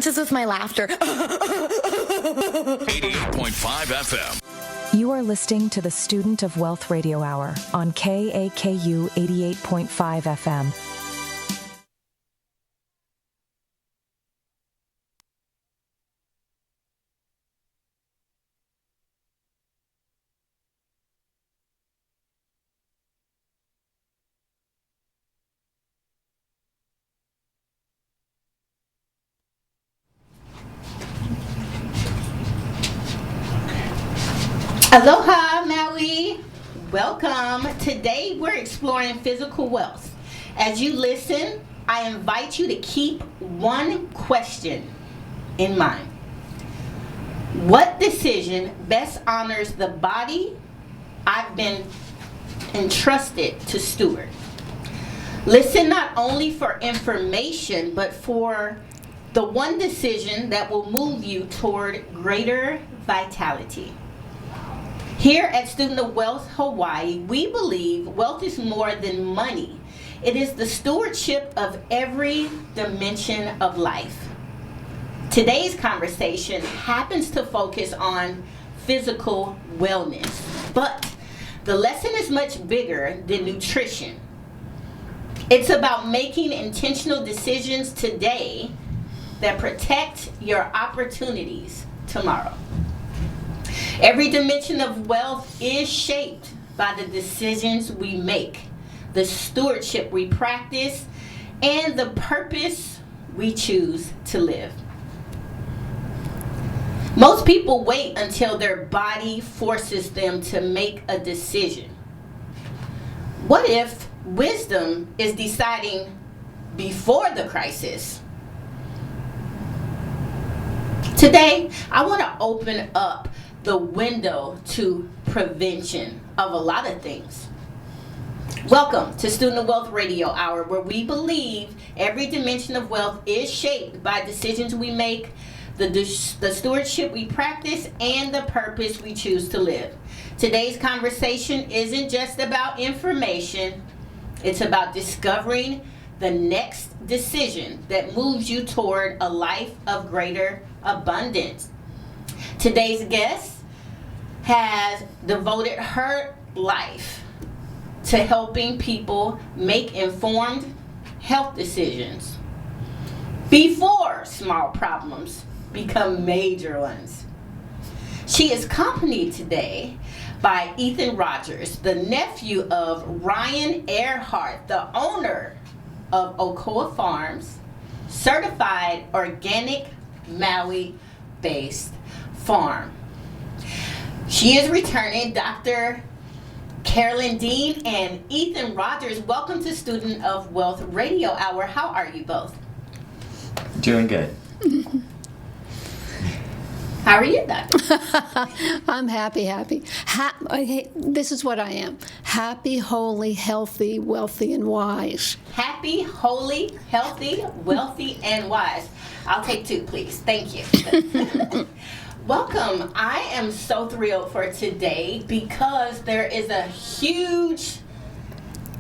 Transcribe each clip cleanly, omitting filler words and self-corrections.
contagious with my laughter. 88.5 FM. You are listening to the Student of Wealth Radio Hour on KAKU 88.5 FM. Aloha, Maui. Welcome. Today we're exploring physical wealth. As you listen, I invite you to keep one question in mind. What decision best honors the body I've been entrusted to steward? Listen not only for information, but for the one decision that will move you toward greater vitality. Here at Student of Wealth Hawaii, we believe wealth is more than money. It is the stewardship of every dimension of life. Today's conversation happens to focus on physical wellness, but the lesson is much bigger than nutrition. It's about making intentional decisions today that protect your opportunities tomorrow. Every dimension of wealth is shaped by the decisions we make, the stewardship we practice, and the purpose we choose to live. Most people wait until their body forces them to make a decision. What if wisdom is deciding before the crisis? Today, I want to open up the window to prevention of a lot of things. Welcome to Student of Wealth Radio Hour, where we believe every dimension of wealth is shaped by decisions we make, the stewardship we practice, and the purpose we choose to live. Today's conversation isn't just about information, it's about discovering the next decision that moves you toward a life of greater abundance. Today's guest has devoted her life to helping people make informed health decisions before small problems become major ones. She is accompanied today by Ethan Rogers, the nephew of Ryan Earhart, the owner of Okoa Farms, certified organic Maui-based farm. She is returning Dr. Carolyn Dean and Ethan Rogers. Welcome to Student of Wealth Radio Hour. How are you both? Doing good. How are you, Doctor? I'm happy. This is what I am. Happy, holy, healthy, wealthy, and wise. Happy, holy, healthy, wealthy, and wise. I'll take two, please. Thank you. Welcome. I am so thrilled for today because there is a huge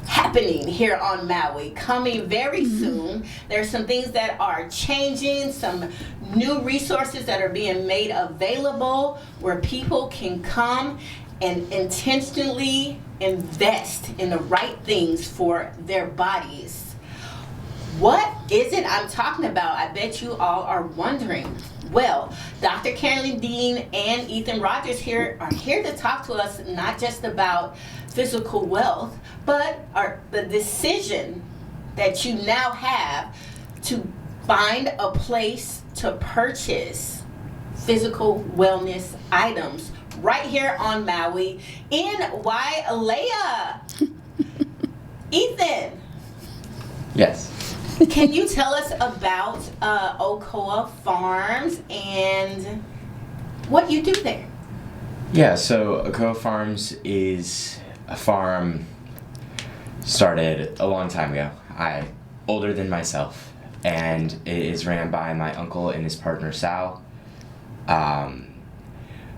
happening here on Maui coming very soon. There's some things that are changing, some new resources that are being made available where people can come and intentionally invest in the right things for their bodies. What is it I'm talking about? I bet you all are wondering. Well, Dr. Carolyn Dean and Ethan Rogers here are here to talk to us not just about physical wealth, but the decision that you now have to find a place to purchase physical wellness items right here on Maui in Wailea. Ethan. Yes. Can you tell us about Okoa Farms and what you do there? Yeah, so Okoa Farms is a farm started a long time ago. Older than myself, and it is ran by my uncle and his partner Sal. My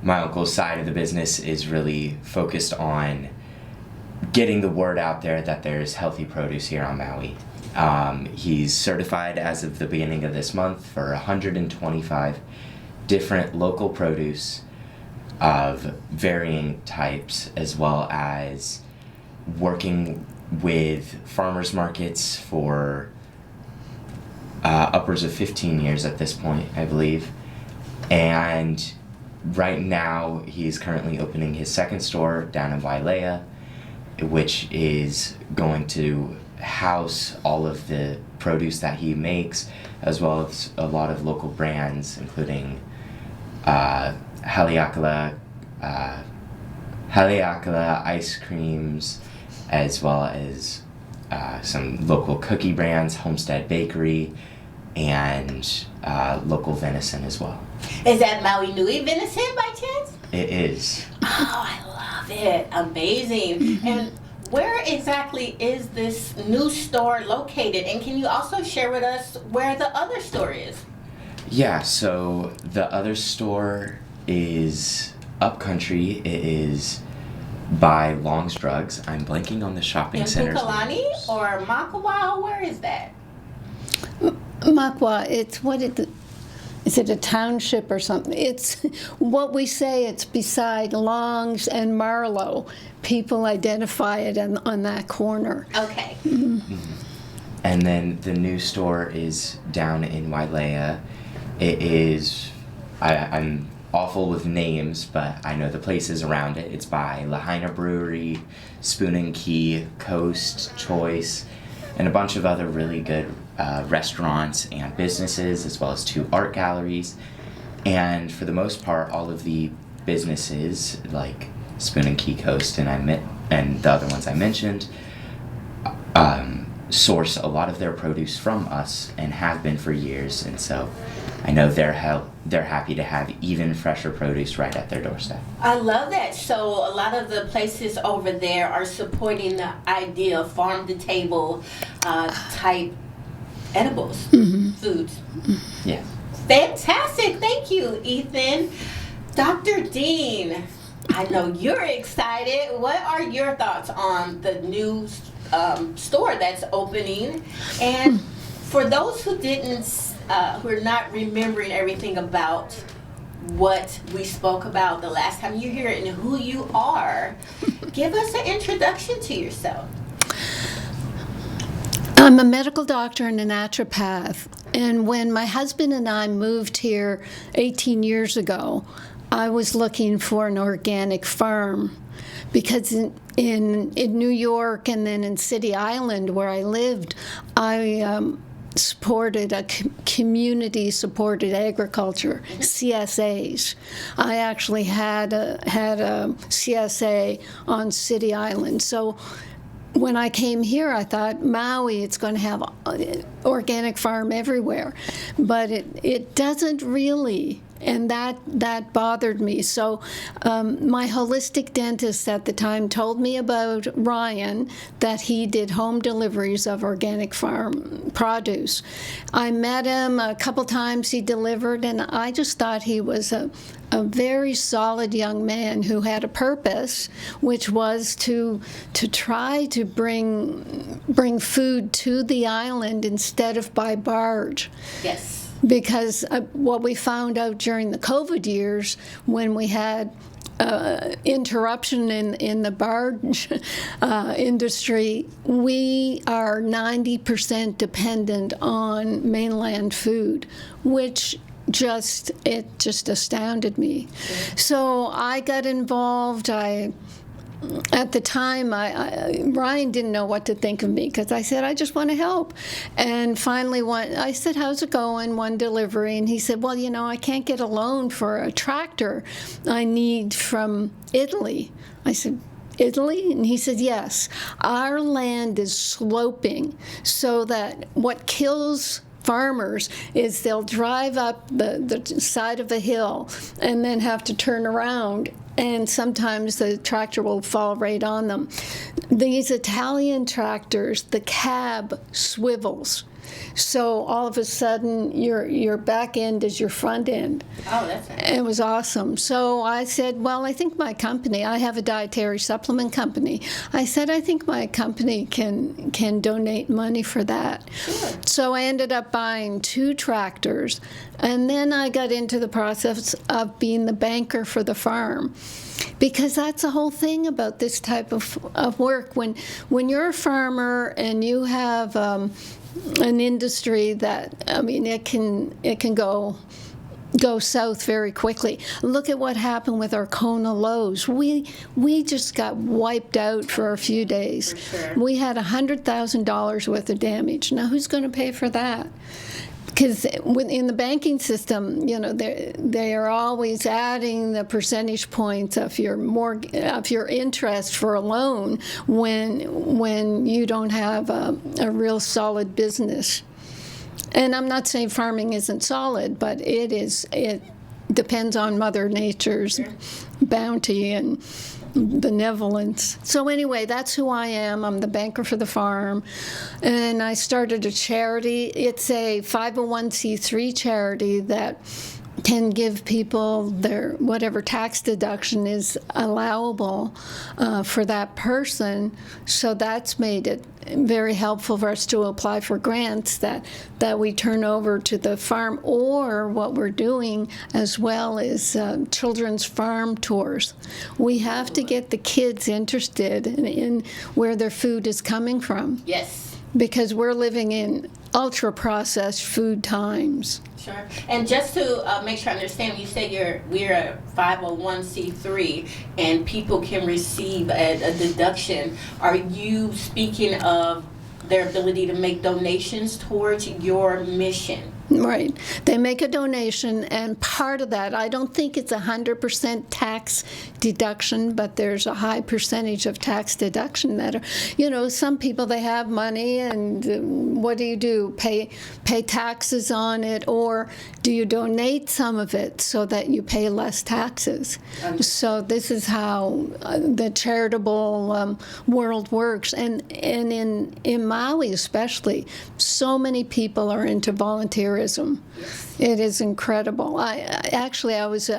uncle's side of the business is really focused on getting the word out there that there's healthy produce here on Maui. He's certified as of the beginning of this month for 125 different local produce of varying types, as well as working with farmers markets for upwards of 15 years at this point, I believe. And right now, he's currently opening his second store down in Wailea, which is going to house all of the produce that he makes, as well as a lot of local brands, including Haleakala ice creams, as well as some local cookie brands, Homestead Bakery, and local venison as well. Is that Maui Nui venison by chance? It is. Oh, I love it. Amazing. And where exactly is this new store located? And can you also share with us where the other store is? Yeah, so the other store is upcountry. It is by Long's Drugs. I'm blanking on the shopping In center. Pukalani or Makawa? Where is that? Makwa, is it a township or something? It's what we say, it's beside Long's and Marlowe. People identify it on that corner. Okay. And then the new store is down in Wailea. It is, I'm awful with names, but I know the places around it. It's by Lahaina Brewery, Spoon and Key, Coast, Choice, and a bunch of other really good restaurants and businesses, as well as 2 art galleries. And for the most part, all of the businesses like Spoon and Key, Coast, and the other ones I mentioned, source a lot of their produce from us and have been for years. And so I know they're happy to have even fresher produce right at their doorstep. I love that. So a lot of the places over there are supporting the idea of farm-to-table type edibles, foods. Yeah. Fantastic. Thank you, Ethan. Dr. Dean, I know you're excited. What are your thoughts on the new store that's opening? And for those who who are not remembering everything about what we spoke about the last time you're here and who you are, give us an introduction to yourself. I'm a medical doctor and a naturopath. And when my husband and I moved here 18 years ago, I was looking for an organic farm because in New York and then in City Island where I lived, I supported a community-supported agriculture, CSAs. I actually had a CSA on City Island. So when I came here, I thought, Maui, it's going to have an organic farm everywhere. But it doesn't really, and that bothered me. So my holistic dentist at the time told me about Ryan, that he did home deliveries of organic farm produce. I met him a couple times, he delivered, and I just thought he was a very solid young man who had a purpose, which was to try to bring food to the island instead of by barge. Yes. Because what we found out during the COVID years, when we had interruption in the barge industry, we are 90% dependent on mainland food, which just astounded me. So I got involved. At the time, Ryan didn't know what to think of me because I said, I just want to help. And finally, I said, how's it going? One delivery. And he said, well, I can't get a loan for a tractor I need from Italy. I said, Italy? And he said, yes. Our land is sloping so that what kills farmers is they'll drive up the side of a hill and then have to turn around, and sometimes the tractor will fall right on them. These Italian tractors, the cab swivels. So all of a sudden, your back end is your front end. Oh, that's nice. It was awesome. So I said, well, I think my company, I have a dietary supplement company. I said, I think my company can donate money for that. Sure. So I ended up buying 2 tractors, and then I got into the process of being the banker for the farm. Because that's the whole thing about this type of work. When you're a farmer and you have an industry that, I mean, it can go south very quickly. Look at what happened with our Kona lows. We just got wiped out for a few days. For sure. We had $100,000 worth of damage. Now who's going to pay for that? Because in the banking system, you know, they are always adding the percentage points of your interest for a loan when you don't have a real solid business. And I'm not saying farming isn't solid, but it depends on Mother Nature's bounty and benevolence. So anyway, that's who I am. I'm the banker for the farm. And I started a charity. It's a 501c3 charity that can give people their whatever tax deduction is allowable for that person. So that's made it very helpful for us to apply for grants that we turn over to the farm, or what we're doing as well is children's farm tours. We have to get the kids interested in where their food is coming from. Yes. Because we're living in ultra-processed food times. Sure. And just to make sure I understand, you said we're a 501c3 and people can receive a deduction. Are you speaking of their ability to make donations towards your mission? Right. They make a donation, and part of that, I don't think it's 100% tax deduction, but there's a high percentage of tax deduction that are, you know, some people, they have money, and what do? Pay taxes on it, or do you donate some of it so that you pay less taxes? So this is how the charitable world works. And in Maui especially, so many people are into volunteerism. It is incredible. I was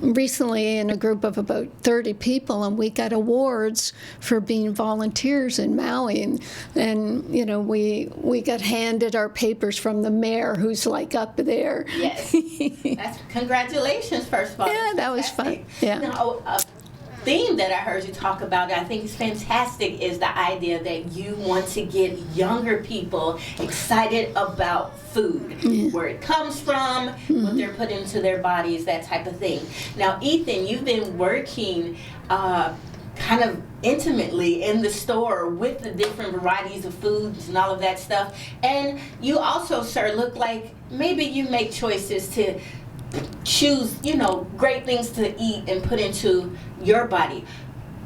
recently in a group of about 30 people, and we got awards for being volunteers in Maui, and you know, we got handed our papers from the mayor, who's like up there. Yes. Congratulations, first of all. Yeah, that was fun. Yeah. Now, theme that I heard you talk about, I think is fantastic, is the idea that you want to get younger people excited about food, where it comes from, what they're putting into their bodies, that type of thing. Now, Ethan, you've been working kind of intimately in the store with the different varieties of foods and all of that stuff. And you also, sir, look like maybe you make choices to choose, you know, great things to eat and put into your body.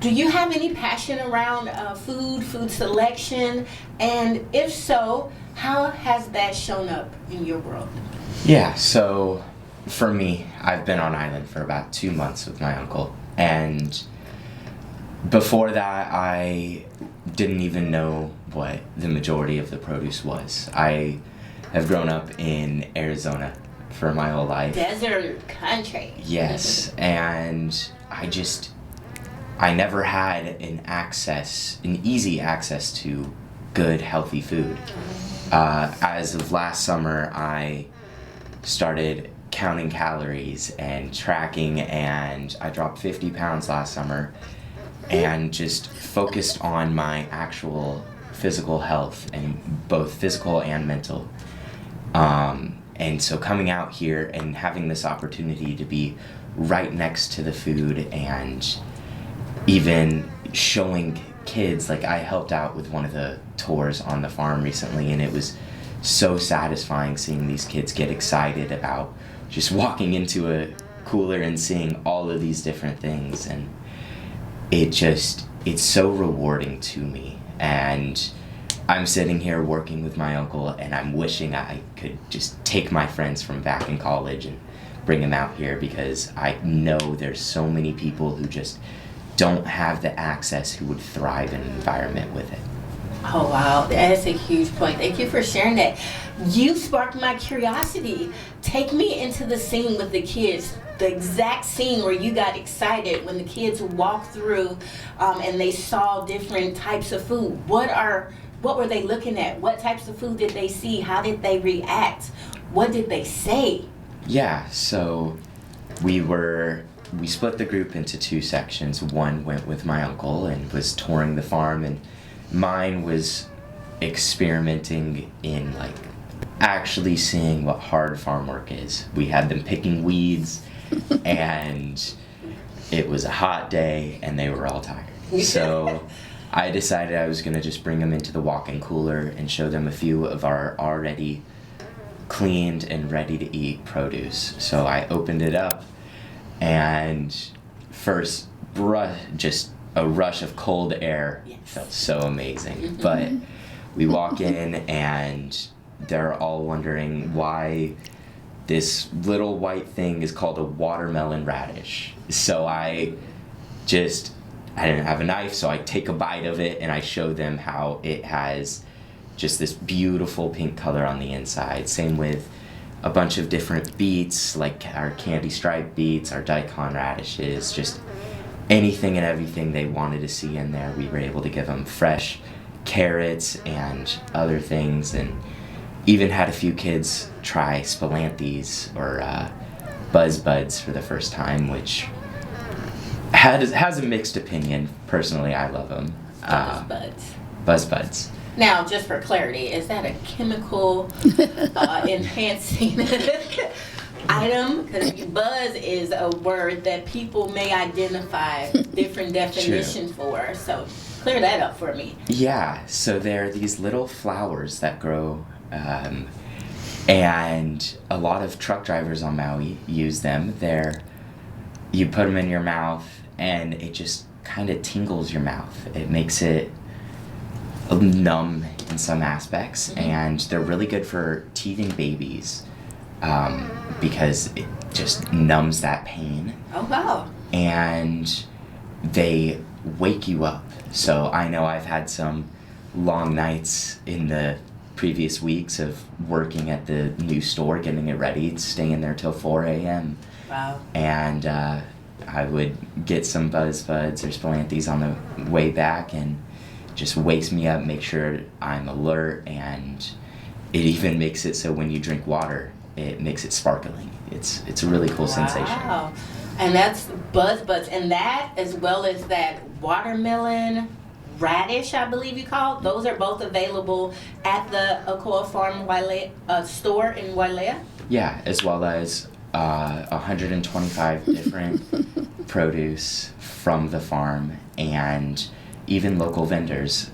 Do you have any passion around food selection? And if so, how has that shown up in your world? Yeah, so for me, I've been on island for about 2 months with my uncle. And before that, I didn't even know what the majority of the produce was. I have grown up in Arizona for my whole life. Desert country. Yes, and I never had an easy access to good, healthy food. As of last summer, I started counting calories and tracking, and I dropped 50 pounds last summer, and just focused on my actual physical health, and both physical and mental. And so coming out here and having this opportunity to be right next to the food, and even showing kids, like I helped out with one of the tours on the farm recently, and it was so satisfying seeing these kids get excited about just walking into a cooler and seeing all of these different things. And it's so rewarding to me. And I'm sitting here working with my uncle, and I'm wishing I could just take my friends from back in college and bring them out here, because I know there's so many people who just don't have the access who would thrive in an environment with it. Oh, wow. That is a huge point. Thank you for sharing that. You sparked my curiosity. Take me into the scene with the kids, the exact scene where you got excited when the kids walked through and they saw different types of food. What were they looking at? What types of food did they see? How did they react? What did they say? Yeah, so we split the group into two sections. One went with my uncle and was touring the farm, and mine was experimenting in like actually seeing what hard farm work is. We had them picking weeds and it was a hot day and they were all tired. So I decided I was gonna just bring them into the walk-in cooler and show them a few of our already cleaned and ready to eat produce. So I opened it up and first just a rush of cold air. Yes. Felt so amazing. But we walk in and they're all wondering why this little white thing is called a watermelon radish. So I didn't have a knife, so I take a bite of it and I show them how it has just this beautiful pink color on the inside. Same with a bunch of different beets, like our candy striped beets, our daikon radishes, just anything and everything they wanted to see in there. We were able to give them fresh carrots and other things, and even had a few kids try spilanthes or buzz buds for the first time, which has a mixed opinion. Personally, I love them. Buzz buds. Now, just for clarity, is that a chemical enhancing item? Because buzz is a word that people may identify different definitions for. So clear that up for me. Yeah, so they're these little flowers that grow, and a lot of truck drivers on Maui use them. You put them in your mouth and it just kind of tingles your mouth. It makes it numb in some aspects, and they're really good for teething babies because it just numbs that pain. Oh, wow. And they wake you up. So I know I've had some long nights in the previous weeks of working at the new store, getting it ready, staying there till 4 a.m. Wow. And I would get some buzz buds or spilanthes on the way back, and just wakes me up, make sure I'm alert, and it even makes it so when you drink water, it makes it sparkling. It's a really cool sensation. Wow. And that's buzz buds, and that as well as that watermelon radish, I believe you call it, those are both available at the Okoa Farm store in Wailea? Yeah, as well as 125 different produce from the farm, and even local vendors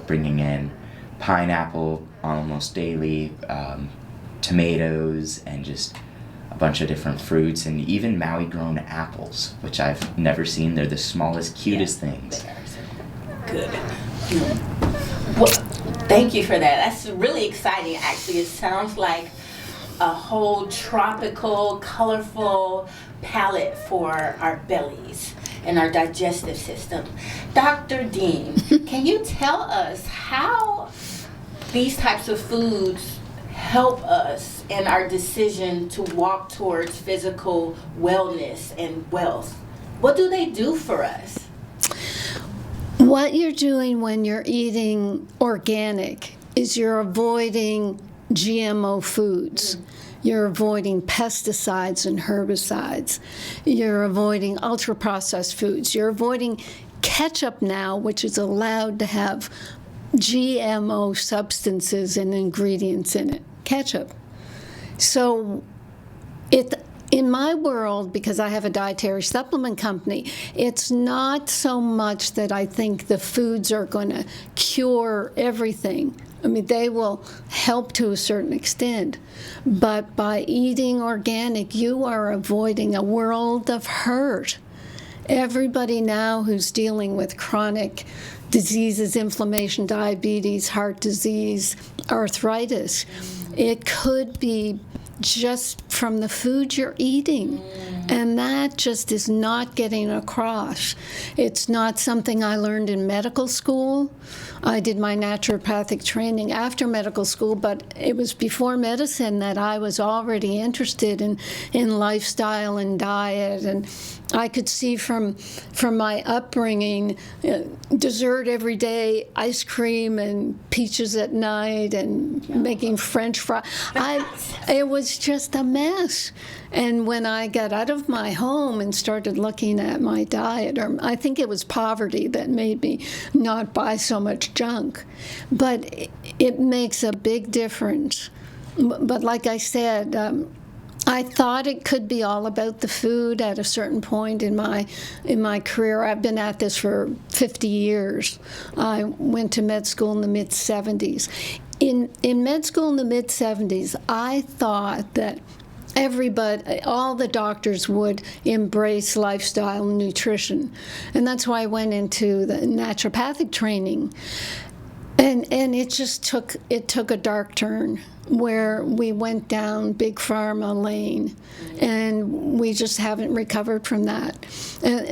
bringing in pineapple almost daily, tomatoes, and just a bunch of different fruits, and even Maui grown apples, which I've never seen. They're the smallest, cutest things. They are so good. Well, thank you for that. That's really exciting, actually. It sounds like a whole tropical, colorful palette for our bellies and our digestive system. Dr. Dean, can you tell us how these types of foods help us in our decision to walk towards physical wellness and wealth? What do they do for us? What you're doing when you're eating organic is you're avoiding GMO foods. You're avoiding pesticides and herbicides. You're avoiding ultra-processed foods. You're avoiding ketchup now, which is allowed to have GMO substances and ingredients in it. Ketchup. So in my world, because I have a dietary supplement company, it's not so much that I think the foods are going to cure everything. I mean, they will help to a certain extent. But by eating organic, you are avoiding a world of hurt. Everybody now who's dealing with chronic diseases, inflammation, diabetes, heart disease, arthritis, it could be just from the food you're eating. And that just is not getting across. It's not something I learned in medical school. I did my naturopathic training after medical school, but it was before medicine that I was already interested in lifestyle and diet. And I could see from my upbringing, dessert every day, ice cream and peaches at night, and making French fries. It was just a mess. And when I got out of my home and started looking at my diet, or I think it was poverty that made me not buy so much junk, but it makes a big difference. But like I said, I thought it could be all about the food at a certain point in my career. I've been at this for 50 years. I went to med school in the mid-'70s. In med school in the mid-'70s, I thought that everybody, all the doctors would embrace lifestyle and nutrition. And that's why I went into the naturopathic training. And it just took a dark turn where we went down big pharma lane, and we just haven't recovered from that.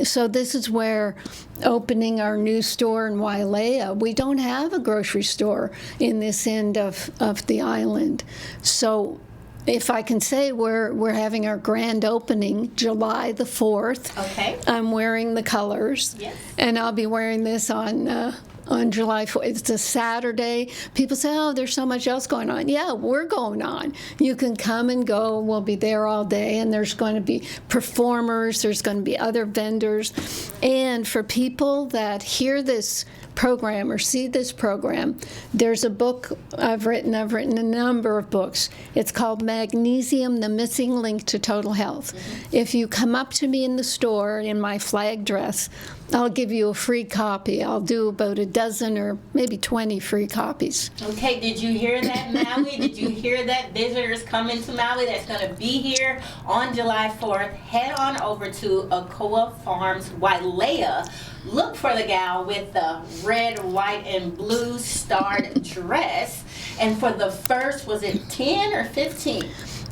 So this is where opening our new store in Wailea, we don't have a grocery store in this end of the island. So if I can say, we're having our grand opening July the 4th. Okay. I'm wearing the colors. Yes. And I'll be wearing this on July 4th. It's a Saturday. People say, oh, there's so much else going on. Yeah, we're going on. You can come and go. We'll be there all day, and there's going to be performers. There's going to be other vendors. And for people that hear this program or see this program, there's a book I've written a number of books. It's called Magnesium, the Missing Link to Total Health. If you come up to me in the store in my flag dress, I'll give you a free copy. I'll do about a dozen or maybe 20 free copies. Okay, did you hear that, Maui? Did you hear that? Visitors coming to Maui that's going to be here on July 4th. Head on over to Okoa Farms, Wailea. Look for the gal with the red, white, and blue starred dress. And for the first, was it 10 or 15?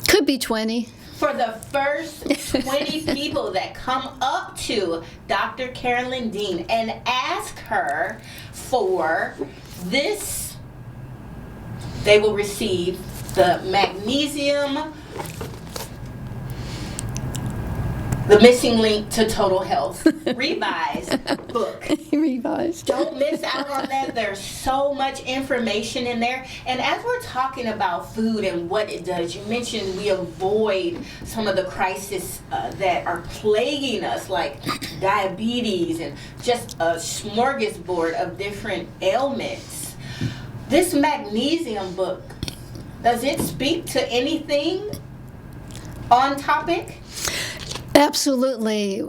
Could be 20. For the first 20 people that come up to Dr. Carolyn Dean and ask her for this, they will receive the Magnesium, the Missing Link to Total Health revised book. Revised. Don't miss out on that. There's so much information in there. And as we're talking about food and what it does, you mentioned we avoid some of the crises that are plaguing us, like diabetes and just a smorgasbord of different ailments. This magnesium book, does it speak to anything on topic? Absolutely.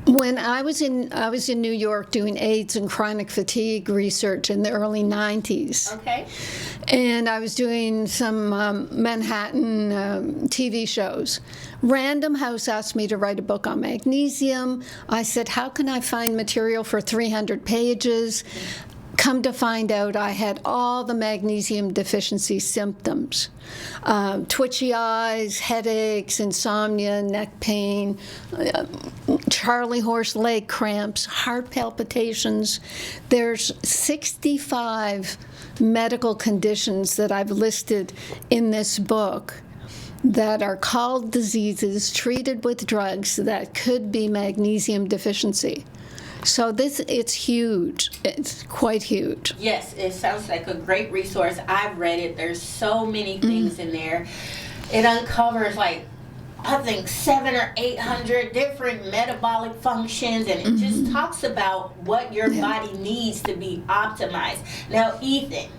When I was in New York doing AIDS and chronic fatigue research in the early 90s. Okay. And I was doing some Manhattan TV shows. Random House asked me to write a book on magnesium. I said, how can I find material for 300 pages? Come to find out, I had all the magnesium deficiency symptoms. Twitchy eyes, headaches, insomnia, neck pain, Charlie horse leg cramps, heart palpitations. There's 65 medical conditions that I've listed in this book that are called diseases treated with drugs that could be magnesium deficiency. So it's huge. It's quite huge. Yes, it sounds like a great resource. I've read it. There's so many things in there. It uncovers I think 700 or 800 different metabolic functions, and it just talks about what your body needs to be optimized. Now, Ethan,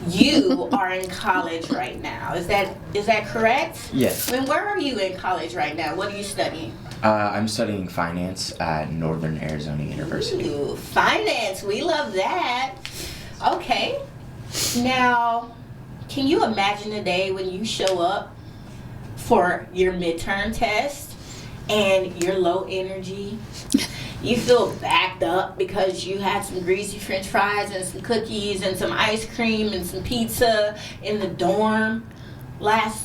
you are in college right now. Is that correct? Yes. And where are you in college right now? What are you studying? I'm studying finance at Northern Arizona University. Ooh, finance. We love that. Okay. Now, can you imagine a day when you show up for your midterm test and you're low energy? You feel backed up because you had some greasy French fries and some cookies and some ice cream and some pizza in the dorm last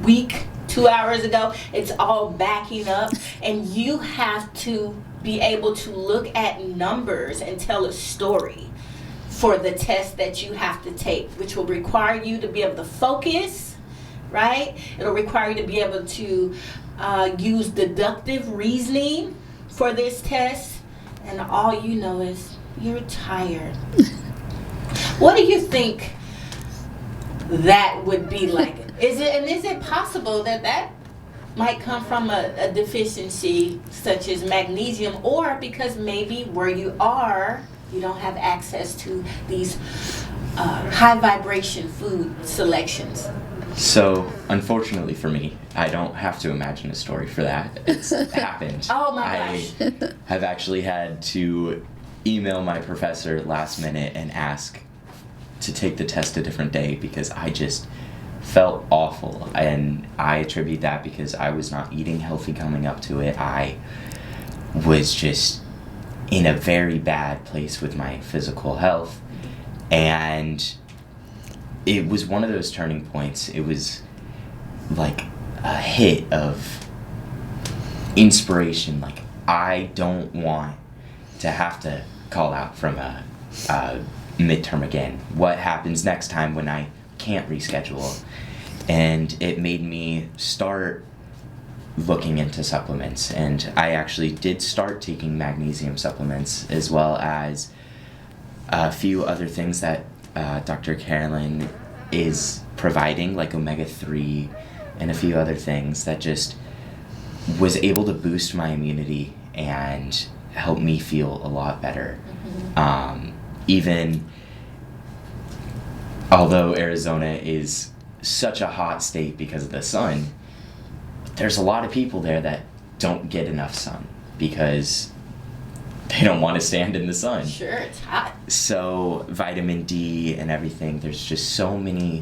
week, 2 hours ago. It's all backing up, and you have to be able to look at numbers and tell a story for the test that you have to take, which will require you to be able to focus, right? It'll require you to be able to use deductive reasoning for this test, and all you know is you're tired. What do you think that would be like? Is it possible that might come from a deficiency such as magnesium, or because maybe where you are, you don't have access to these high vibration food selections? So, unfortunately for me, I don't have to imagine a story for that. It's happened. Oh my gosh. I have actually had to email my professor last minute and ask to take the test a different day because I just felt awful. And I attribute that because I was not eating healthy coming up to it. I was just in a very bad place with my physical health. And it was one of those turning points. It was like a hit of inspiration. Like, I don't want to have to call out from a midterm again. What happens next time when I can't reschedule? And it made me start looking into supplements. And I actually did start taking magnesium supplements, as well as a few other things that Dr. Carolyn is providing, like omega-3 and a few other things that just was able to boost my immunity and help me feel a lot better. Even although Arizona is such a hot state because of the sun, there's a lot of people there that don't get enough sun because they don't want to stand in the sun. Sure, it's hot. So vitamin D and everything, there's just so many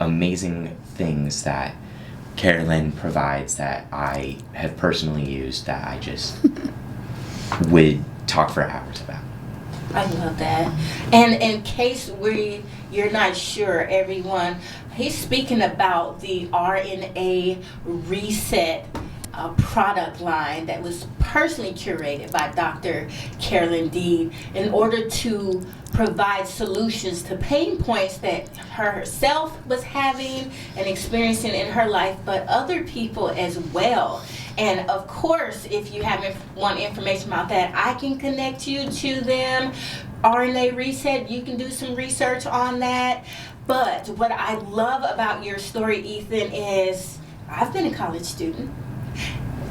amazing things that Carolyn provides that I have personally used that I just would talk for hours about. I love that. And in case you're not sure, everyone, he's speaking about the RNA Reset product line that was personally curated by Dr. Carolyn Deed in order to provide solutions to pain points that herself was having and experiencing in her life, but other people as well. And of course, if you want information about that, I can connect you to them. RNA Reset, you can do some research on that. But what I love about your story, Ethan, is I've been a college student.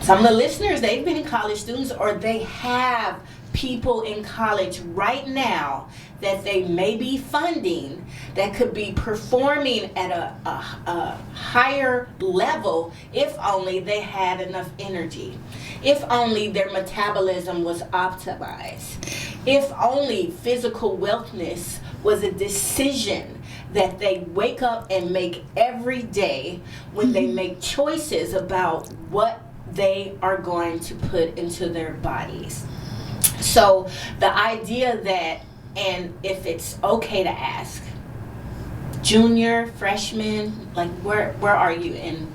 Some of the listeners, they've been college students, or they have people in college right now that they may be funding that could be performing at a higher level if only they had enough energy, if only their metabolism was optimized, if only physical wellness was a decision that they wake up and make every day when they make choices about what they are going to put into their bodies. So the idea that, and if it's okay to ask, junior, freshman, like where are you in?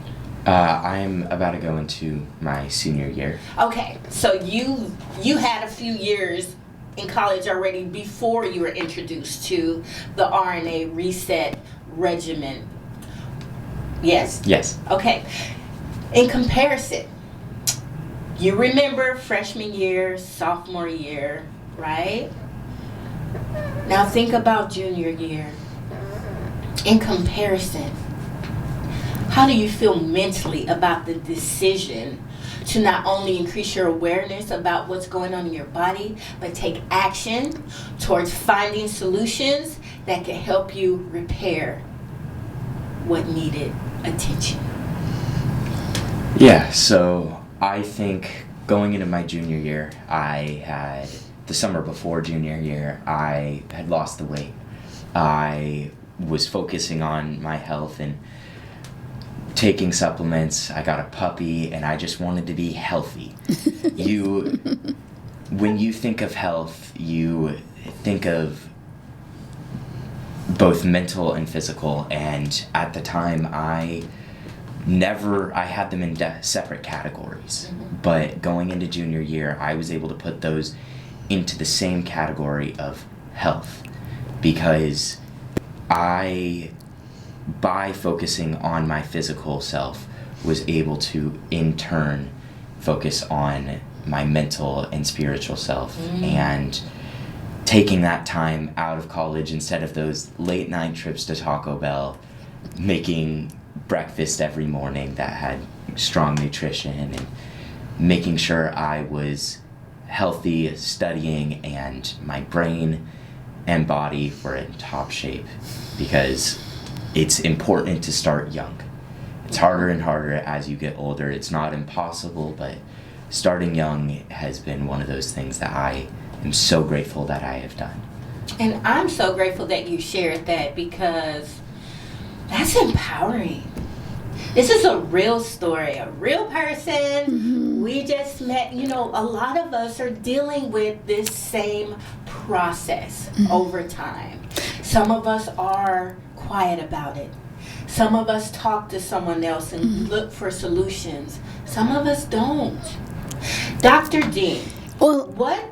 I'm about to go into my senior year. Okay, so you had a few years in college already before you were introduced to the RNA Reset regimen. Yes? Yes. Okay. In comparison, you remember freshman year, sophomore year, right? Now think about junior year. In comparison, how do you feel mentally about the decision to not only increase your awareness about what's going on in your body, but take action towards finding solutions that can help you repair what needed attention? Yeah, so I think going into my junior year, the summer before junior year, I had lost the weight. I was focusing on my health and taking supplements. I got a puppy and I just wanted to be healthy. When you think of health, you think of both mental and physical, and at the time I I had them in separate categories. But going into junior year, I was able to put those into the same category of health, because by focusing on my physical self, was able to in turn focus on my mental and spiritual self, and taking that time out of college, instead of those late night trips to Taco Bell, making breakfast every morning that had strong nutrition, and making sure I was healthy, studying, and my brain and body were in top shape, because it's important to start young. It's harder and harder as you get older. It's not impossible, but starting young has been one of those things that I am so grateful that I have done. And I'm so grateful that you shared that, because that's empowering. This is a real story, a real person. We just met. A lot of us are dealing with this same process over time. Some of us are quiet about it. Some of us talk to someone else and look for solutions. Some of us don't. Dr. Dean, what?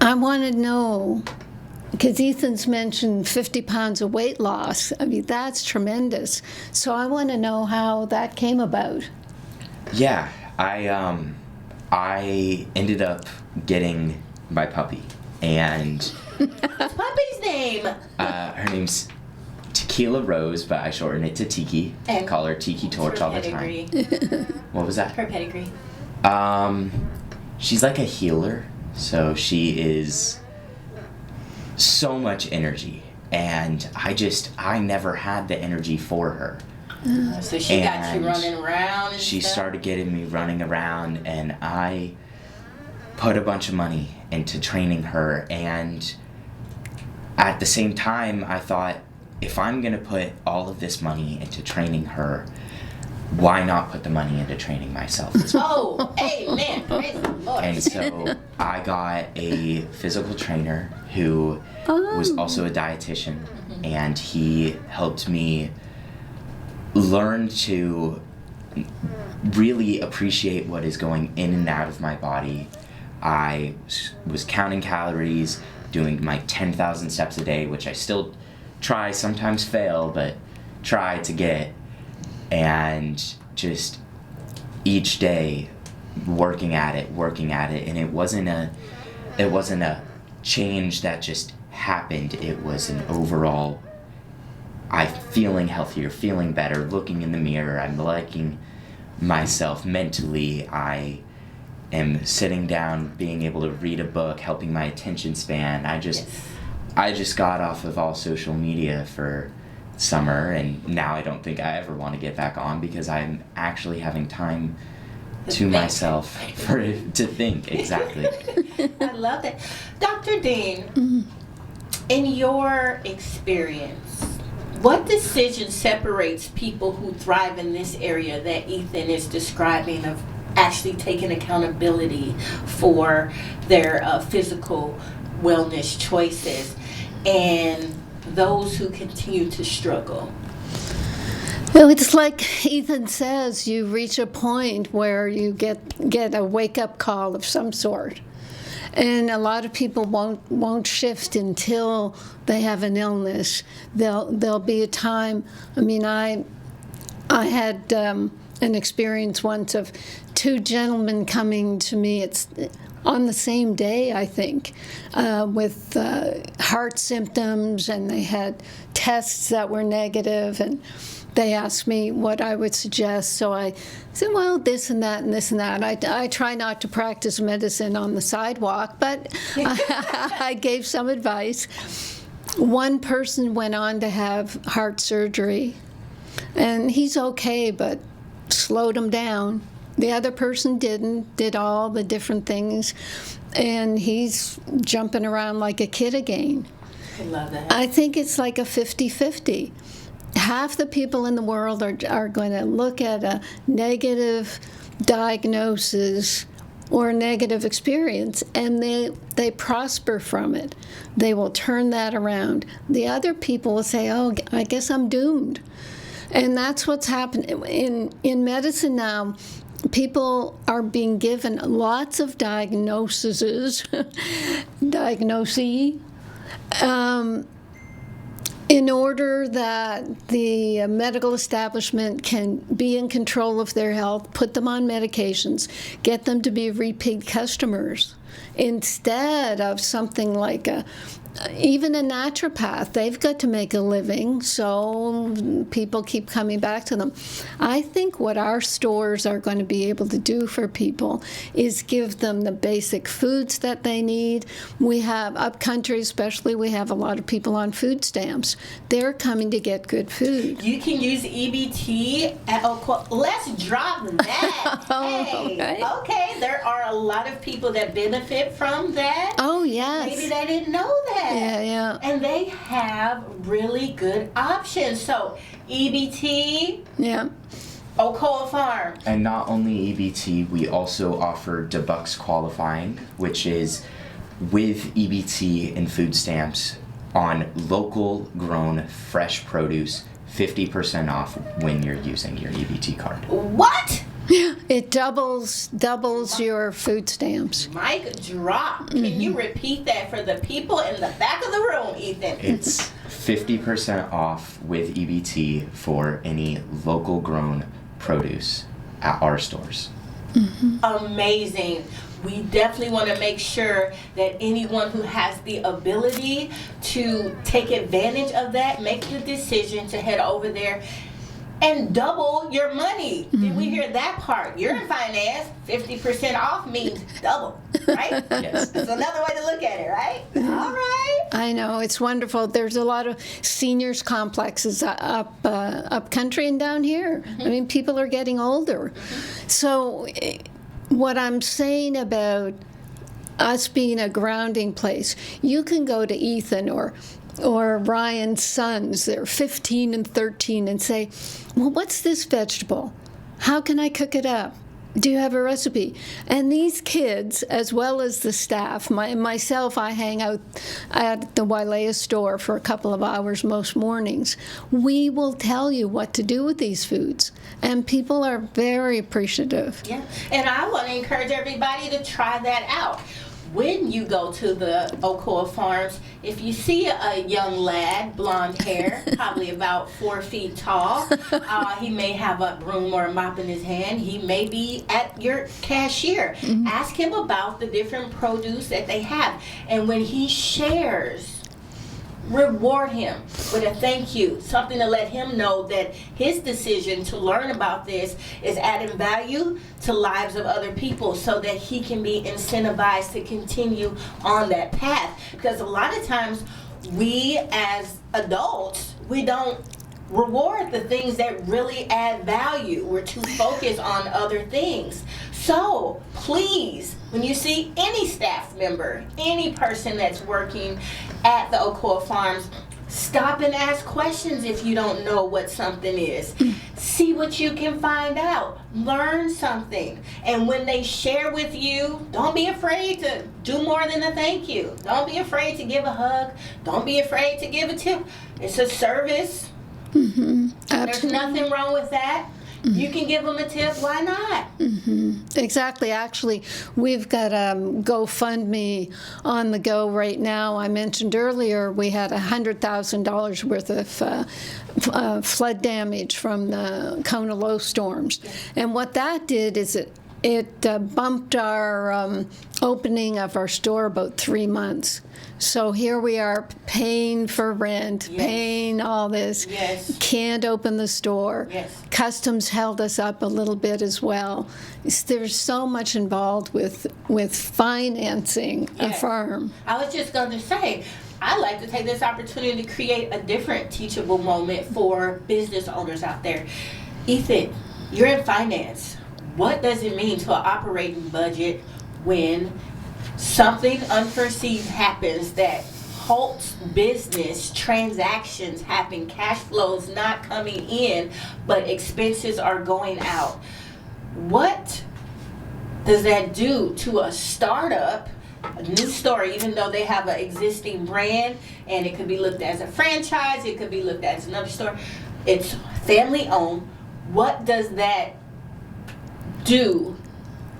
I want to know, because Ethan's mentioned 50 pounds of weight loss. I mean, that's tremendous. So I want to know how that came about. Yeah, I ended up getting my puppy, and Puppy's name? Her name's Tequila Rose, but I shorten it to Tiki. And call her Tiki Torch all the time. What was that? Her pedigree. She's like a healer, so she is so much energy, and I never had the energy for her. So she got you running around and she stuff? started getting me running around, and I put a bunch of money into training her, and at the same time I thought, if I'm going to put all of this money into training her, why not put the money into training myself as well? Oh, amen. Praise the Lord. And so I got a physical trainer who was also a dietitian, and he helped me learn to really appreciate what is going in and out of my body. I was counting calories, doing my 10,000 steps a day, which I still try, sometimes fail, but try to get, and just each day working at it, and it wasn't a change that just happened. It was an overall, I'm feeling healthier, feeling better, looking in the mirror, I'm liking myself mentally, I am sitting down, being able to read a book, helping my attention span. I just got off of all social media for summer, and now I don't think I ever want to get back on, because I'm actually having time to myself to think. Exactly. I love that. Dr. Dean, in your experience, what decision separates people who thrive in this area that Ethan is describing, of actually taking accountability for their physical wellness choices, and those who continue to struggle? Well, it's like Ethan says, you reach a point where you get a wake-up call of some sort. And a lot of people won't shift until they have an illness. There'll be a time. I mean, I had an experience once of two gentlemen coming to me. It's on the same day, I think, with heart symptoms, and they had tests that were negative, and they asked me what I would suggest. So I said, well, this and that and this and that. I try not to practice medicine on the sidewalk, but I gave some advice. One person went on to have heart surgery, and he's okay, but slowed him down. The other person did all the different things, and he's jumping around like a kid again. I love that. I think it's like a 50-50. Half the people in the world are going to look at a negative diagnosis or a negative experience, and they prosper from it. They will turn that around. The other people will say, oh, I guess I'm doomed. And that's what's happening in medicine now. People are being given lots of diagnoses, in order that the medical establishment can be in control of their health, put them on medications, get them to be repeat customers, instead of something like even a naturopath. They've got to make a living, so people keep coming back to them. I think what our stores are going to be able to do for people is give them the basic foods that they need. We have, up country especially, we have a lot of people on food stamps. They're coming to get good food. You can use EBT at Okoa. Let's drop that. Hey, okay, there are a lot of people that benefit from that. Oh, yes. Maybe they didn't know that. Yeah. And they have really good options. So, EBT, Yeah. Okoa Farms. And not only EBT, we also offer debucks qualifying, which is with EBT and food stamps on local grown fresh produce, 50% off when you're using your EBT card. What? It doubles your food stamps. Mic drop. Can you repeat that for the people in the back of the room, Ethan? It's 50% off with EBT for any local grown produce at our stores. Amazing. We definitely want to make sure that anyone who has the ability to take advantage of that, make the decision to head over there and double your money. Did we hear that part? You're in finance, 50% off means double, right? Yes. That's another way to look at it, right? All right. I know, it's wonderful. There's a lot of seniors complexes up country and down here. I mean, people are getting older. So what I'm saying about us being a grounding place, you can go to Ethan or Ryan's sons, they're 15 and 13, and say, well, what's this vegetable? How can I cook it up? Do you have a recipe? And these kids, as well as the staff, myself, I hang out at the Wailea store for a couple of hours most mornings. We will tell you what to do with these foods. And people are very appreciative. Yeah, and I want to encourage everybody to try that out. When you go to the Okoa Farms, if you see a young lad, blonde hair, probably about 4 feet tall, he may have a broom or a mop in his hand. He may be at your cashier. Ask him about the different produce that they have. And when he shares, reward him with a thank you, something to let him know that his decision to learn about this is adding value to lives of other people, so that he can be incentivized to continue on that path. Because a lot of times we as adults, we don't reward the things that really add value. We're too focused on other things. So please, when you see any staff member, any person that's working at the Okoa Farms, stop and ask questions if you don't know what something is. See what you can find out. Learn something. And when they share with you, don't be afraid to do more than a thank you. Don't be afraid to give a hug. Don't be afraid to give a tip. It's a service. There's nothing wrong with that. You can give them a tip. Why not? Exactly. Actually, we've got GoFundMe on the go right now. I mentioned earlier we had $100,000 worth of flood damage from the Kona low storms. And what that did is it bumped our opening of our store about 3 months. So here we are paying for rent, paying all this. Yes. Can't open the store. Yes. Customs held us up a little bit as well. There's so much involved with financing a farm. I was just going to say, I'd like to take this opportunity to create a different teachable moment for business owners out there. Ethan, you're in finance. What does it mean to an operating budget when something unforeseen happens that halts business transactions happen, cash flows not coming in, but expenses are going out? What does that do to a startup, a new store, even though they have an existing brand, and it could be looked at as a franchise, it could be looked at as another store? It's family owned. What does that do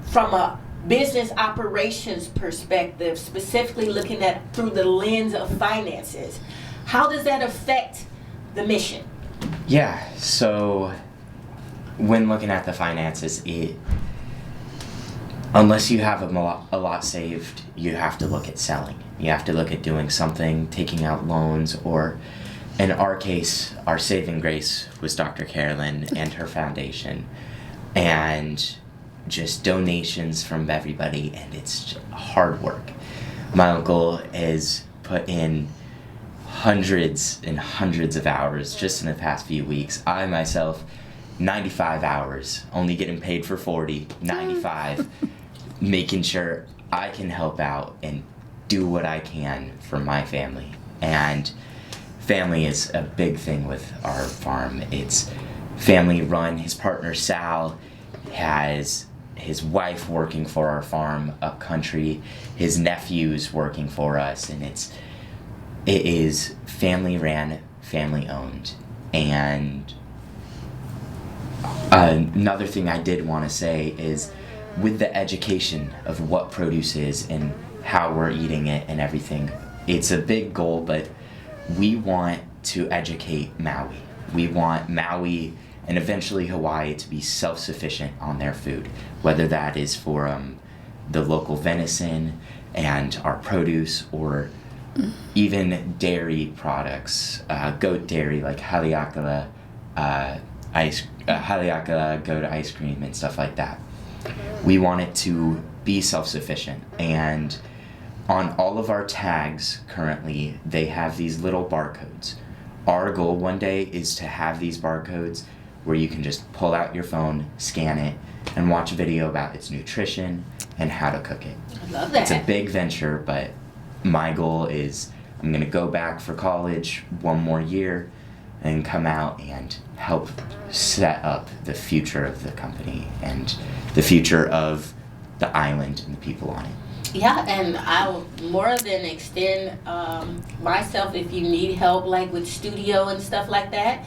from a business operations perspective, specifically looking at through the lens of finances? How does that affect the mission? Yeah, so when looking at the finances, unless you have a lot saved, you have to look at selling. You have to look at doing something, taking out loans, or in our case, our saving grace was Dr. Carolyn and her foundation, and just donations from everybody, and it's hard work. My uncle has put in hundreds and hundreds of hours just in the past few weeks. I myself, 95 hours, only getting paid for 40, 95, making sure I can help out and do what I can for my family. And family is a big thing with our farm. It's family run. His partner Sal has his wife working for our farm up country, his nephew's working for us, and it is family ran, family owned. And another thing I did want to say is, with the education of what produce is and how we're eating it and everything, it's a big goal, but we want to educate Maui. We want Maui and eventually Hawaii to be self-sufficient on their food, whether that is for the local venison and our produce, or even dairy products, goat dairy like Haleakala, Haleakala goat ice cream and stuff like that. We want it to be self-sufficient, and on all of our tags currently, they have these little barcodes. Our goal one day is to have these barcodes where you can just pull out your phone, scan it, and watch a video about its nutrition and how to cook it. I love that. It's a big venture, but my goal is I'm going to go back for college one more year and come out and help set up the future of the company and the future of the island and the people on it. Yeah, and I'll more than extend myself if you need help, like with studio and stuff like that.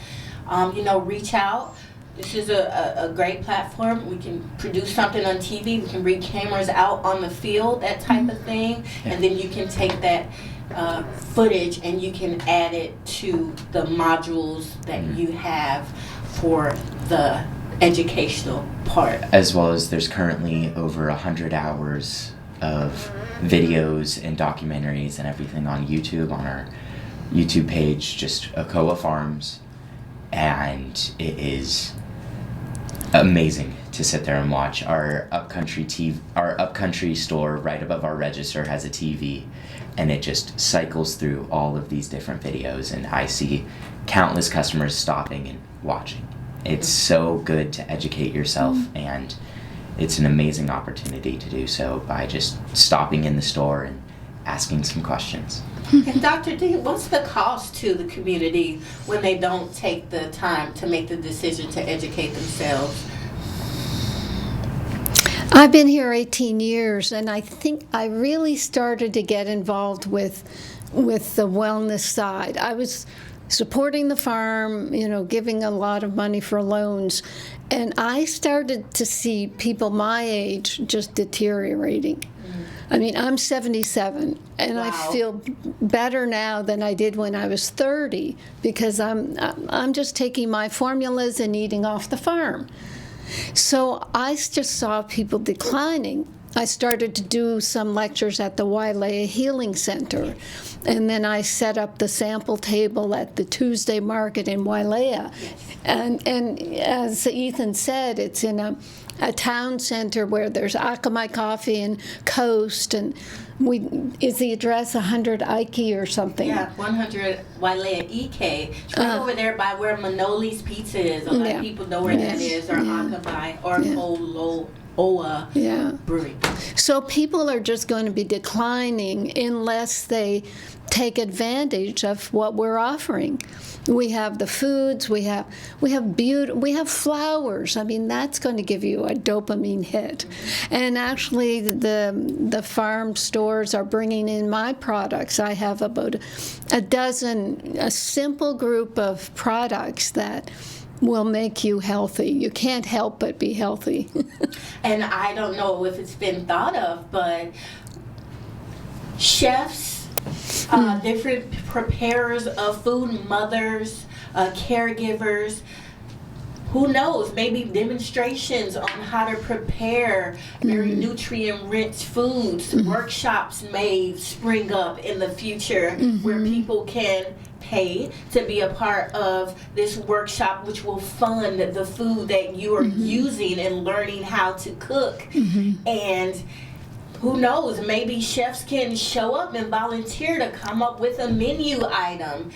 Reach out. This is a great platform. We can produce something on TV. We can bring cameras out on the field, that type of thing. Yeah. And then you can take that footage and you can add it to the modules that you have for the educational part. As well as there's currently over 100 hours of videos and documentaries and everything on YouTube, on our YouTube page, just Okoa Farms. And it is amazing to sit there and watch. Our upcountry store right above our register has a TV, and it just cycles through all of these different videos, and I see countless customers stopping and watching. It's so good to educate yourself, and it's an amazing opportunity to do so by just stopping in the store and asking some questions. And Dr. D, what's the cost to the community when they don't take the time to make the decision to educate themselves? I've been here 18 years, and I think I really started to get involved with the wellness side. I was supporting the farm, giving a lot of money for loans, and I started to see people my age just deteriorating. I mean, I'm 77, and Wow. I feel better now than I did when I was 30 because I'm just taking my formulas and eating off the farm. So I just saw people declining. I started to do some lectures at the Wailea Healing Center, and then I set up the sample table at the Tuesday market in Wailea. And as Ethan said, it's in a town center where there's Akamai Coffee and Coast, and is the address 100 Ike or something? Yeah, 100 Wailea EK. It's right over there by where Manoli's Pizza is. A lot of people know where that is, or Akamai, or Okoa Yeah. Brewery. So people are just going to be declining unless they take advantage of what we're offering. We have the foods, we have beauty, we have flowers. I mean, that's going to give you a dopamine hit. And actually, the farm stores are bringing in my products. I have about a simple group of products that will make you healthy. You can't help but be healthy. And I don't know if it's been thought of, but chefs, different preparers of food, mothers, caregivers, who knows, maybe demonstrations on how to prepare very nutrient-rich foods. Workshops may spring up in the future where people can pay to be a part of this workshop, which will fund the food that you are using and learning how to cook. And who knows, maybe chefs can show up and volunteer to come up with a menu item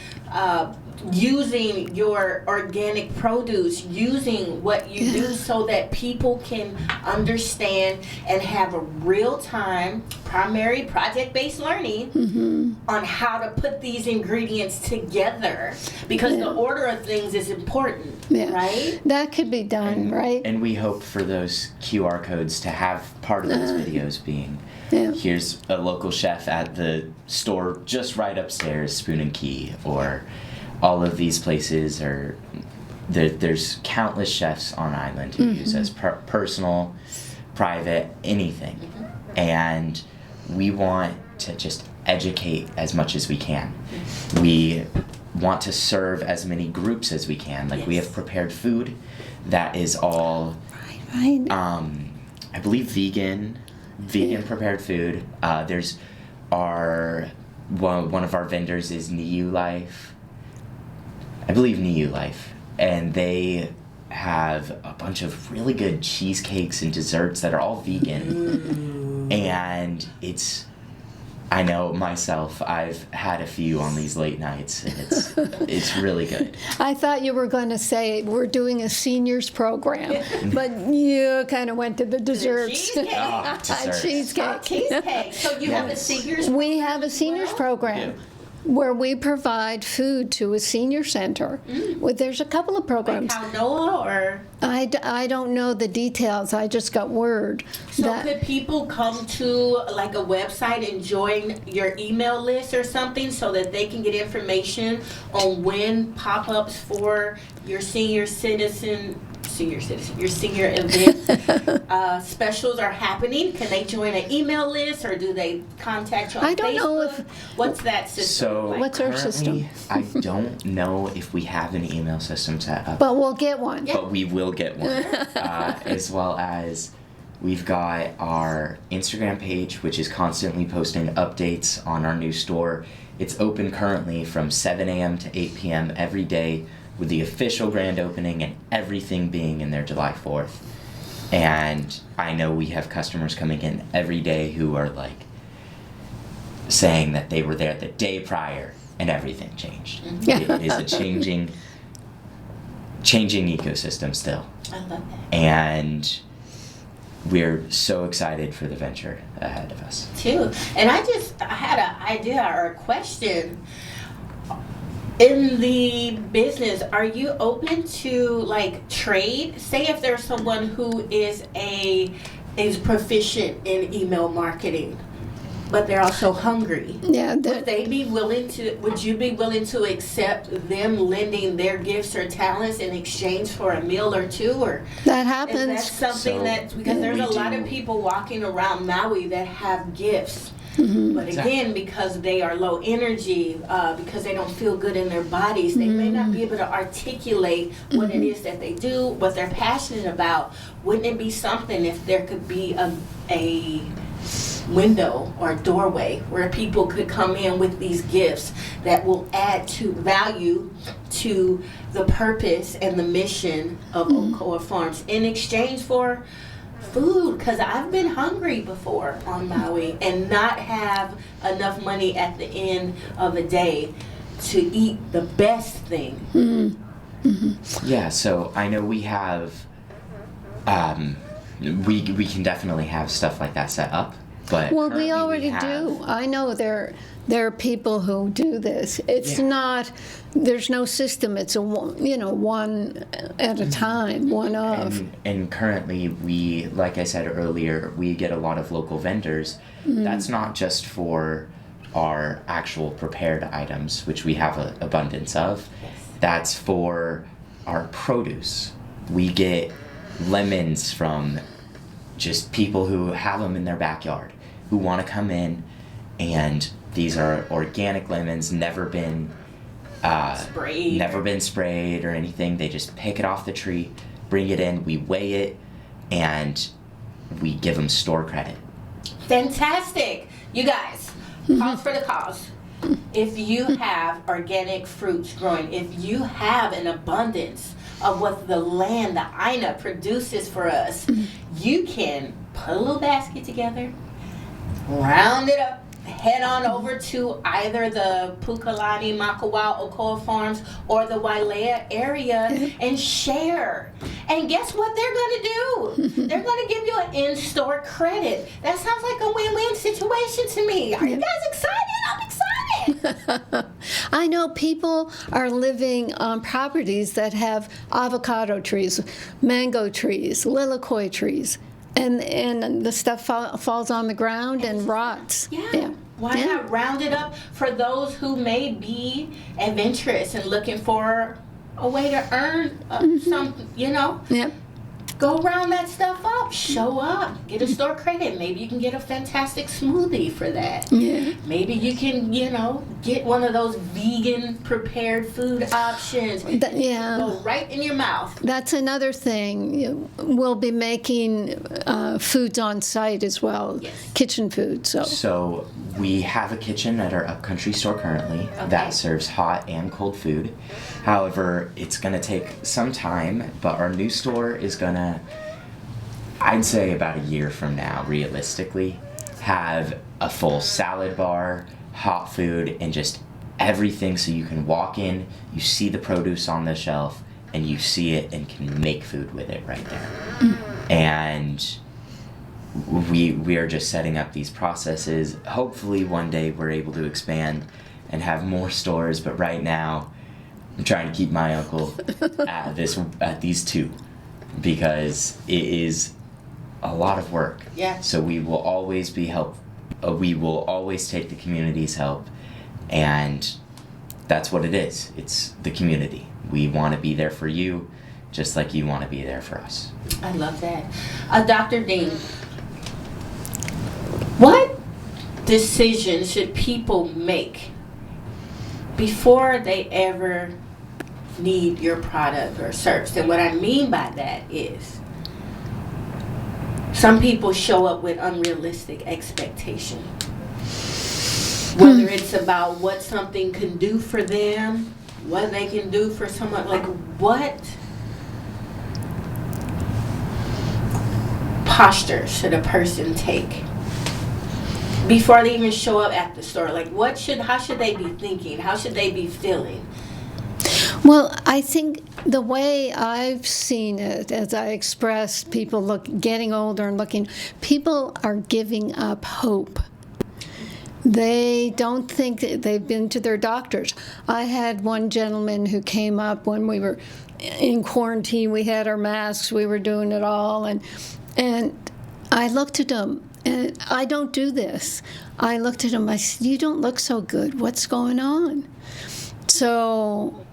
using your organic produce, using what you do, so that people can understand and have a real-time primary project-based learning on how to put these ingredients together, because the order of things is important, right? That could be done, right? And we hope for those QR codes to have part of those videos being, here's a local chef at the store just right upstairs, Spoon and Key, or all of these places are, there's countless chefs on island who use as personal, private, anything. And we want to just educate as much as we can. We want to serve as many groups as we can. Like we have prepared food that is all, I believe vegan prepared food. There's one of our vendors is NIU Life. I believe NIU Life, and they have a bunch of really good cheesecakes and desserts that are all vegan. And I know myself, I've had a few on these late nights, and it's really good. I thought you were going to say we're doing a seniors program, but you kind of went to the desserts. Cheesecake. Cheesecake. Cheesecake. So you have a seniors program? We have a seniors program. Where we provide food to a senior center. Well, there's a couple of programs. Like Noah, or? I don't know the details. I just got word. So could people come to like a website and join your email list or something so that they can get information on when pop-ups for your senior event specials are happening? Can they join an email list, or do they contact you on Facebook? I don't know if... What's that system So like? What's our system? I don't know if we have an email system set up. But we'll get one. But we will get one. As well as we've got our Instagram page, which is constantly posting updates on our new store. It's open currently from 7 a.m. to 8 p.m. every day, with the official grand opening and everything being in there July 4th. And I know we have customers coming in every day who are like saying that they were there the day prior and everything changed. It is a changing ecosystem still. I love that. And we're so excited for the venture ahead of us. Too. And I had an idea or a question. In the business, are you open to like trade? Say if there's someone who is proficient in email marketing, but they're also hungry. Yeah. Would you be willing to accept them lending their gifts or talents in exchange for a meal or two? Or that happens. is that something because there's a lot of people walking around Maui that have gifts. But again, because they are low energy, because they don't feel good in their bodies, they may not be able to articulate what it is that they do, what they're passionate about. Wouldn't it be something if there could be a window or a doorway where people could come in with these gifts that will add to value to the purpose and the mission of Okoa Farms in exchange for food? Because I've been hungry before on Maui and not have enough money at the end of the day to eat the best thing. Yeah, so I know we have We can definitely have stuff like that set up, but Well, currently we already do. I know there are people who do this. It's not. There's no system. It's one at a time, one of. And currently, we, like I said earlier, we get a lot of local vendors. That's not just for our actual prepared items, which we have an abundance of. That's for our produce. We get lemons from just people who have them in their backyard, who want to come in, and these are organic lemons, never been sprayed or anything. They just pick it off the tree, bring it in, we weigh it, and we give them store credit. Fantastic. You guys, pause for the cause. If you have organic fruits growing, if you have an abundance of what the land, the Aina, produces for us, you can put a little basket together, round it up, head on over to either the Pukalani, Makawa, Okoa Farms, or the Wailea area and share. And guess what they're going to do? They're going to give you an in-store credit. That sounds like a win-win situation to me. Are you guys excited? I'm excited. I know people are living on properties that have avocado trees, mango trees, lilikoi trees, and the stuff falls on the ground and rots. Yeah. Why not round it up for those who may be adventurous and looking for a way to earn something, Yep. Go round that stuff up. Show up. Get a store credit. Maybe you can get a fantastic smoothie for that. Yeah. Maybe you can, get one of those vegan prepared food options. Go right in your mouth. That's another thing. We'll be making foods on site as well, kitchen food. So we have a kitchen at our Upcountry store currently that serves hot and cold food. However, it's going to take some time, but our new store is going to, I'd say about a year from now, realistically, have a full salad bar, hot food, and just everything, so you can walk in, you see the produce on the shelf, and you see it and can make food with it right there. And we are just setting up these processes. Hopefully one day we're able to expand and have more stores, but right now I'm trying to keep my uncle at these two, because it is a lot of work. Yeah. So we will always we will always take the community's help, and that's what it is. It's the community. We want to be there for you, just like you want to be there for us. I love that. Dr. Dean, what decisions should people make before they ever need your product or service? And what I mean by that is, some people show up with unrealistic expectation. Whether it's about what something can do for them, what they can do for someone, like what posture should a person take before they even show up at the store? Like how should they be thinking? How should they be feeling? Well, I think the way I've seen it, as I expressed, people getting older and looking, people are giving up hope. They don't think that they've been to their doctors. I had one gentleman who came up when we were in quarantine. We had our masks. We were doing it all. And I looked at him, and I don't do this. I looked at him. I said, "You don't look so good. What's going on?" So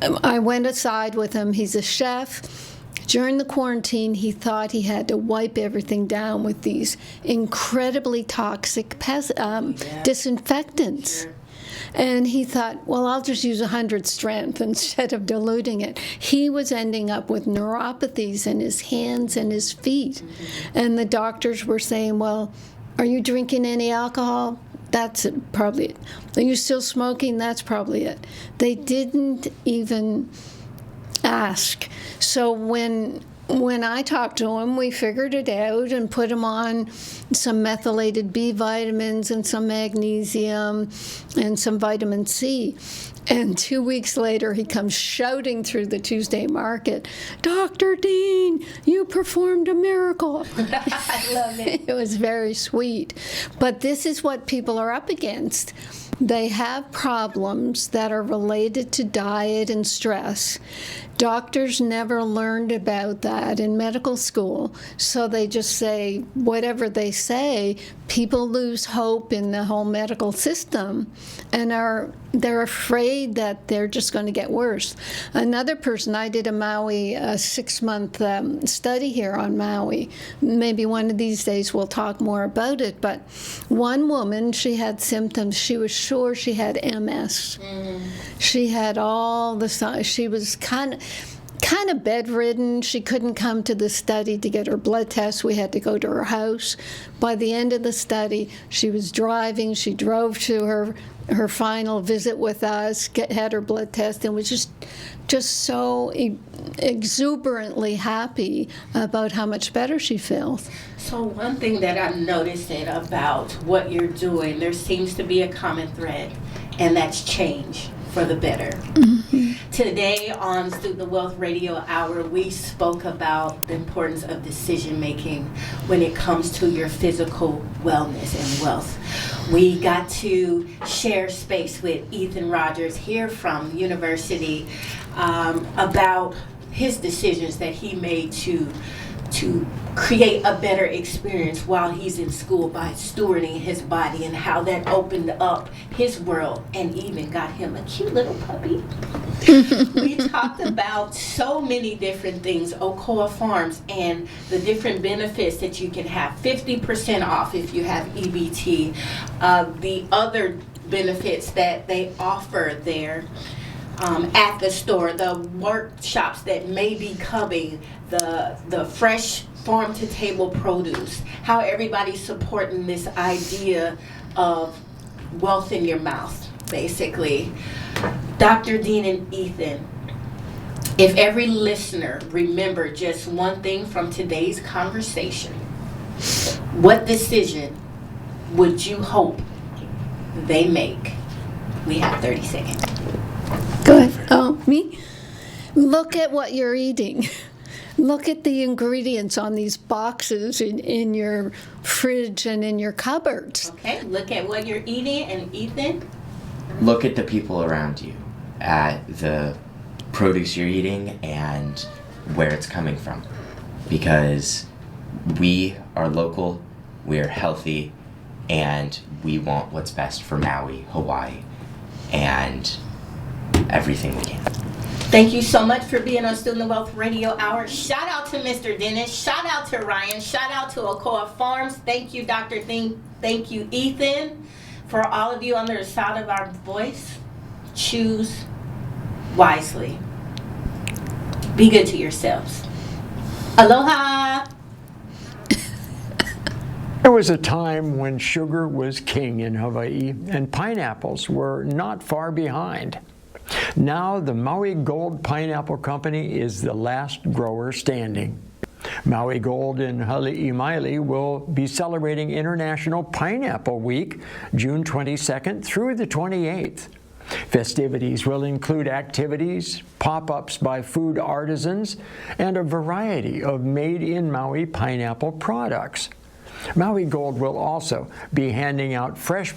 I went aside with him. He's a chef. During the quarantine, he thought he had to wipe everything down with these incredibly toxic disinfectants. Sure. And he thought, well, I'll just use 100 strength instead of diluting it. He was ending up with neuropathies in his hands and his feet. And the doctors were saying, well, are you drinking any alcohol? That's probably it. Are you still smoking? That's probably it. They didn't even ask. So when when I talked to him, we figured it out and put him on some methylated B vitamins and some magnesium and some vitamin C. And 2 weeks later, he comes shouting through the Tuesday market, "Dr. Dean, you performed a miracle." I love it. It was very sweet. But this is what people are up against. They have problems that are related to diet and stress. Doctors never learned about that in medical school, so they just say whatever they say. People lose hope in the whole medical system and they're afraid that they're just going to get worse. Another person, I did a Maui 6-month study here on Maui. Maybe one of these days we'll talk more about it, but one woman, she had symptoms. She was sure she had MS. She had all the signs. She was kind of bedridden. She couldn't come to the study to get her blood test. We had to go to her house. By the end of the study, she was driving. She drove to her final visit with us, had her blood test, and was just so exuberantly happy about how much better she feels. So one thing that I'm noticing about what you're doing, there seems to be a common thread, and that's change for the better. Today on Student Wealth Radio Hour, we spoke about the importance of decision making when it comes to your physical wellness and wealth. We got to share space with Ethan Rogers here from university about his decisions that he made to create a better experience while he's in school by stewarding his body, and how that opened up his world and even got him a cute little puppy. We talked about so many different things, Okoa Farms, and the different benefits that you can have. 50% off if you have EBT. The other benefits that they offer there at the store, the workshops that may be coming, the fresh farm to table produce, how everybody's supporting this idea of wealth in your mouth, basically. Dr. Dean and Ethan, if every listener remembered just one thing from today's conversation, what decision would you hope they make? We have 30 seconds. Go ahead. Oh, me? Look at what you're eating. Look at the ingredients on these boxes in your fridge and in your cupboards. Okay, look at what you're eating. And Ethan? Look at the people around you, at the produce you're eating and where it's coming from. Because we are local, we are healthy, and we want what's best for Maui, Hawaii, and everything we can. Thank you so much for being on Student Wealth Radio Hour. Shout out to Mr. Dennis. Shout out to Ryan. Shout out to Okoa Farms. Thank you, Dr. Thing. Thank you, Ethan. For all of you under the sound of our voice, choose wisely. Be good to yourselves. Aloha. There was a time when sugar was king in Hawaii, and pineapples were not far behind. Now the Maui Gold Pineapple Company is the last grower standing. Maui Gold in Hali'imaile will be celebrating International Pineapple Week, June 22nd through the 28th. Festivities will include activities, pop-ups by food artisans, and a variety of made-in-Maui pineapple products. Maui Gold will also be handing out fresh